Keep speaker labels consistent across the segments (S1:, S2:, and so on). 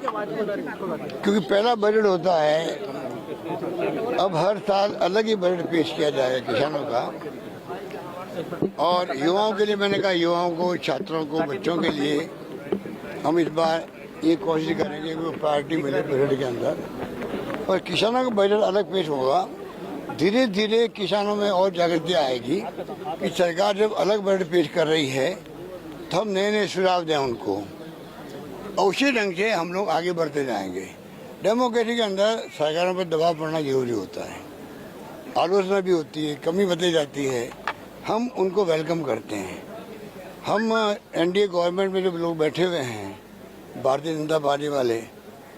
S1: क्योंकि पहला बजट होता है, अब हर साल अलग ही बजट पेश किया जाएगा किसानों का। और युवाओं के लिए मैंने कहा, युवाओं को, छात्रों को, बच्चों के लिए हम इस बार ये कोशिश करेंगे कि प्रायोरिटी मिले बजट के अंदर। और किसानों का बजट अलग पेश होगा। धीरे धीरे किसानों में और जागृति आएगी कि सरकार जब अलग बजट पेश कर रही है तो हम नए नए सुझाव दें उनको, और उसी ढंग से हम लोग आगे बढ़ते जाएंगे। डेमोक्रेसी के अंदर सरकारों पर दबाव पड़ना जरूरी होता है, आलोचना भी होती है, कमी बताई जाती है, हम उनको वेलकम करते हैं। हम एनडीए गवर्नमेंट में जो लोग बैठे हुए हैं, भारतीय जनता पार्टी वाले,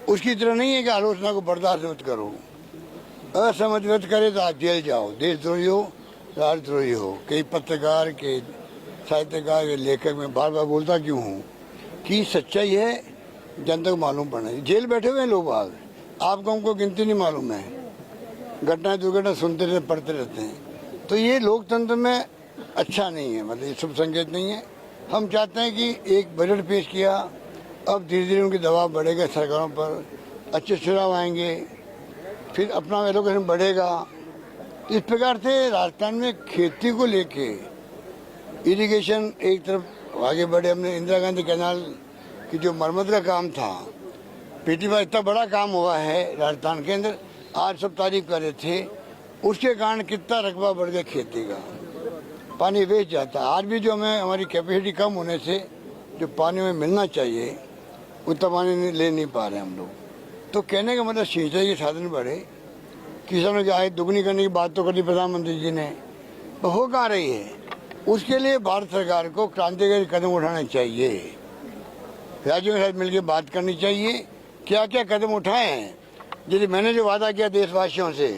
S1: उसकी तरह नहीं है कि आलोचना को बर्दाश्त मत करो, असहमत व्यक्त करे तो आप जेल जाओ, देशद्रोही हो, राजद्रोही हो। कई पत्रकार के, साहित्यकार के, लेखक में बार बार बोलता क्यों हूँ कि सच्चाई है, जनता को मालूम पड़ना है। जेल बैठे हुए हैं लोग, आपको हमको गिनती नहीं मालूम है, घटना दुर्घटना सुनते रहते, पढ़ते रहते हैं। तो ये लोकतंत्र में अच्छा नहीं है, मतलब ये शुभ संकेत नहीं है। हम चाहते हैं कि एक बजट पेश किया, अब धीरे धीरे उनके दबाव बढ़ेगा सरकारों पर, अच्छे चुनाव आएंगे, फिर अपना एलोकेशन बढ़ेगा। इस प्रकार से राजस्थान में खेती को लेके इरिगेशन एक तरफ आगे बढ़े। हमने इंदिरा गांधी कैनाल की जो मरम्मत का काम था, पीटीवाई, इतना बड़ा काम हुआ है राजस्थान के अंदर, आज सब तारीफ कर रहे थे। उसके कारण कितना रकबा बढ़ गया खेती का, पानी वेस्ट जाता है। आज भी जो हमें, हमारी कैपेसिटी कम होने से जो पानी में मिलना चाहिए उतना पानी ले नहीं पा रहे हम लोग। तो कहने का मतलब सिंचाई के साधन बढ़े, किसानों की आय दोगुनी करने की बात तो करी प्रधानमंत्री जी ने, तो हो कहाँ रही है। उसके लिए भारत सरकार को क्रांतिकारी कदम उठाने चाहिए, राज्यों के साथ मिलकर बात करनी चाहिए, क्या क्या कदम उठाए हैं। जैसे मैंने जो वादा किया देशवासियों से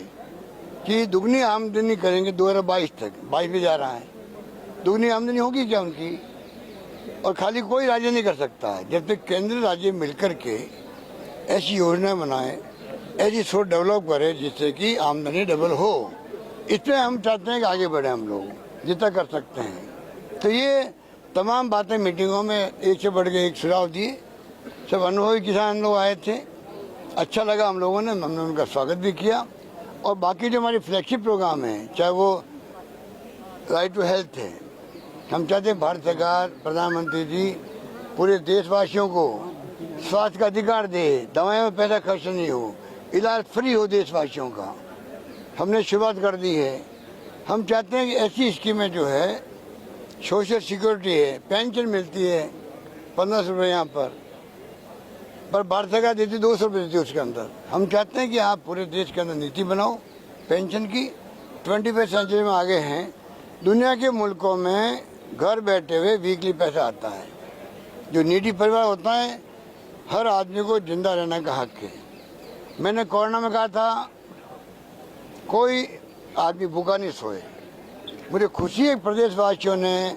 S1: कि दुगनी आमदनी करेंगे 2022 तक, 22 में जा रहा है, दुगनी आमदनी होगी क्या उनकी। और खाली कोई राज्य नहीं कर सकता है, जब तक केंद्र राज्य मिलकर के ऐसी योजना बनाए, ऐसी सोच डेवलप करे जिससे कि आमदनी डबल हो। इसमें हम चाहते हैं कि आगे बढ़े हम लोग, जितना कर सकते हैं। तो ये तमाम बातें मीटिंगों में एक से बढ़ के एक सुझाव दिए, सब अनुभवी किसान लोग आए थे, अच्छा लगा हम लोगों ने, हमने उनका स्वागत भी किया। और बाकी जो हमारी फ्लैगशिप प्रोग्राम है, चाहे वो राइट टू हेल्थ है, हम चाहते हैं भारत सरकार, प्रधानमंत्री जी पूरे देशवासियों को स्वास्थ्य का अधिकार दे, दवाइयों में पैसा खर्च नहीं हो, इलाज फ्री हो देशवासियों का। हमने शुरुआत कर दी है। हम चाहते हैं कि ऐसी स्कीमें जो है, सोशल सिक्योरिटी है, पेंशन मिलती है 1500 रुपये यहाँ पर भारत सरकार देती 200 रुपये देती है उसके अंदर। हम चाहते हैं कि आप पूरे देश के अंदर नीति बनाओ पेंशन की। 21वीं सेंचुरी में आगे हैं, दुनिया के मुल्कों में घर बैठे हुए वीकली पैसा आता है। जो नीडी परिवार होता है, हर आदमी को जिंदा रहने का हक है। मैंने कोरोना में कहा था कोई आदमी भूखा नहीं सोए। मुझे खुशी है प्रदेशवासियों ने,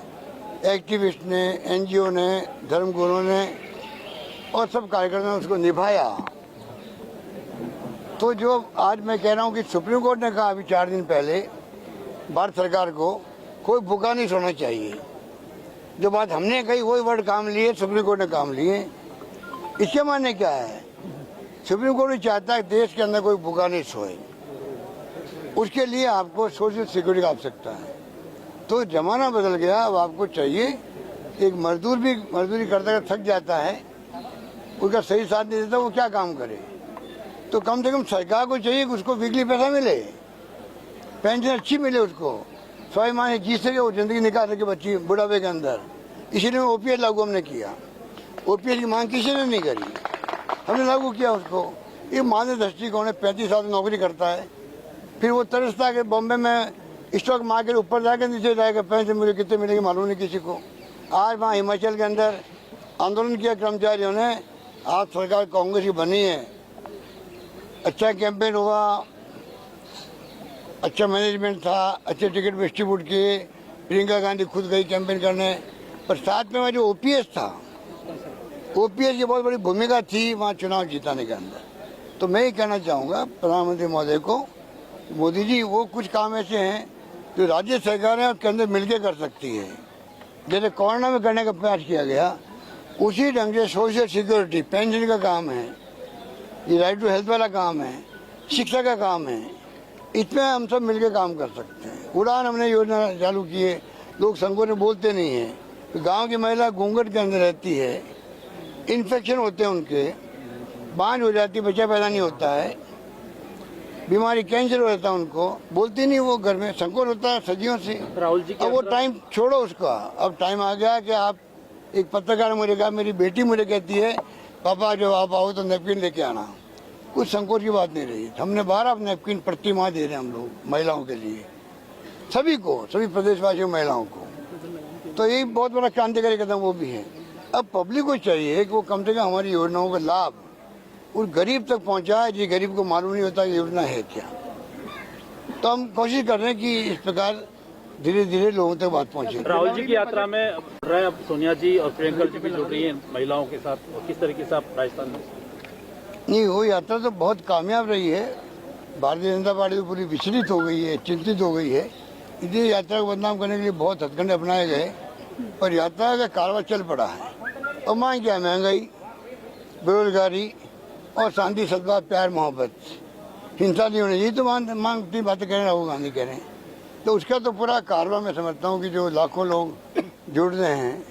S1: एक्टिविस्ट ने, एनजीओ ने, धर्मगुरुओं ने और सब कार्यकर्ताओं ने उसको निभाया। तो जो आज मैं कह रहा हूँ कि सुप्रीम कोर्ट ने कहा अभी 4 दिन पहले भारत सरकार को, कोई भूखा नहीं सोना चाहिए। जो बात हमने कही वही वर्ड काम लिए, सुप्रीम कोर्ट ने काम लिए। इसके मायने क्या है, सुप्रीम कोर्ट चाहता है देश के अंदर कोई भूखा नहीं सोए, उसके लिए आपको सोशल सिक्योरिटी की आवश्यकता है। तो जमाना बदल गया, अब आपको चाहिए, एक मजदूर भी मजदूरी करता थक जाता है, उसका सही साथ नहीं देता, वो क्या काम करे। तो कम से कम सरकार को चाहिए कि उसको वीकली पैसा मिले, पेंशन अच्छी मिले, उसको स्वाभिमान जी सके, वो जिंदगी निकाल सके बच्ची बुढ़ापे के अंदर। इसीलिए ओपीएस लागू हमने किया। ओपीएस की मांग किसी ने नहीं करी, हमने लागू किया उसको। ये मानव दृष्टिकोण है, 35 साल नौकरी करता है, फिर वो तरसता है कि बॉम्बे में स्टॉक मार्केट ऊपर जाकर नीचे जाएगा, पेंशन मुझे कितने मिलेगी मालूम नहीं किसी को। आज वहाँ हिमाचल के अंदर आंदोलन किया कर्मचारियों ने, आज सरकार कांग्रेस की बनी है, अच्छा कैंपेन हुआ, अच्छा मैनेजमेंट था, अच्छे टिकट डिस्ट्रीब्यूट किए, प्रियंका गांधी खुद गई कैंपेन करने। पर साथ में जो ओपीएस था, ओपीएस की बहुत बड़ी भूमिका थी वहाँ चुनाव जीताने के अंदर। तो मैं ये कहना चाहूँगा प्रधानमंत्री महोदय को, मोदी जी वो कुछ काम ऐसे हैं जो राज्य सरकारें उसके अंदर मिलकर कर सकती है। जैसे कोरोना में करने का प्रयास किया गया, उसी ढंग से सोशल सिक्योरिटी पेंशन का काम है, ये राइट टू हेल्थ वाला काम है, शिक्षा का काम है, इसमें हम सब मिलकर काम कर सकते हैं। उड़ान हमने योजना चालू की है, लोग संघों ने बोलते नहीं है। तो गांव की महिला घूंघट के अंदर रहती है, इन्फेक्शन होते हैं उनके, बांझ हो जाती है, बच्चा पैदा नहीं होता है, बीमारी कैंसर हो जाता है उनको, बोलती नहीं वो घर में, संकोच होता है सदियों से।
S2: राहुल जी
S1: अब वो टाइम छोड़ो उसका, अब टाइम आ गया कि आप, एक पत्रकार ने मुझे कहा, मेरी बेटी मुझे कहती है पापा जब आप आओ तो नैपकिन लेके आना। कुछ संकोच की बात नहीं रही। हमने 12 नैपकिन प्रति माह दे रहे हैं हम लोग महिलाओं के लिए, सभी को, सभी प्रदेशवासियों महिलाओं को। तो ये बहुत बड़ा क्रांतिकारी कदम वो भी है। अब पब्लिक को चाहिए कि वो कम से कम हमारी योजनाओं का लाभ उस गरीब तक पहुंचाए, जिस गरीब को मालूम नहीं होता ये योजना है क्या। तो हम कोशिश कर रहे हैं कि इस प्रकार धीरे धीरे लोगों तक बात पहुंचे।
S2: राहुल जी की यात्रा में अब सोनिया जी और प्रियंका जी भी जुड़ रही हैं महिलाओं के साथ, और किस तरीके से आप राजस्थान में?
S1: नहीं, वो यात्रा तो बहुत कामयाब रही है। भारतीय जनता पार्टी तो पूरी विचलित हो गई है, चिंतित हो गई है। इसलिए यात्रा को बदनाम करने के लिए बहुत हथकंडे अपनाए गए और यात्रा का कारवां चल पड़ा है। और मांग क्या, महंगाई, बेरोजगारी और शांति, सद्भाव, प्यार, मोहब्बत, हिंसा नहीं होनी चाहिए। तो मांगती बातें कह रहे राहुल गांधी कह रहे हैं। तो उसका तो पूरा कारवां मैं समझता हूँ कि जो लाखों लोग जुड़ रहे हैं,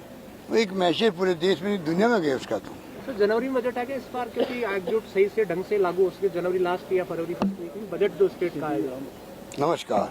S1: वो एक मैसेज पूरे देश में, दुनिया में गए उसका। तो
S3: जनवरी में बजट आएगा इस बार, क्योंकि एकजुट सही से ढंग से लागू हो सके, जनवरी लास्ट या फरवरी फर्स्ट वीक में बजट जो स्टेट का आएगा।
S1: नमस्कार।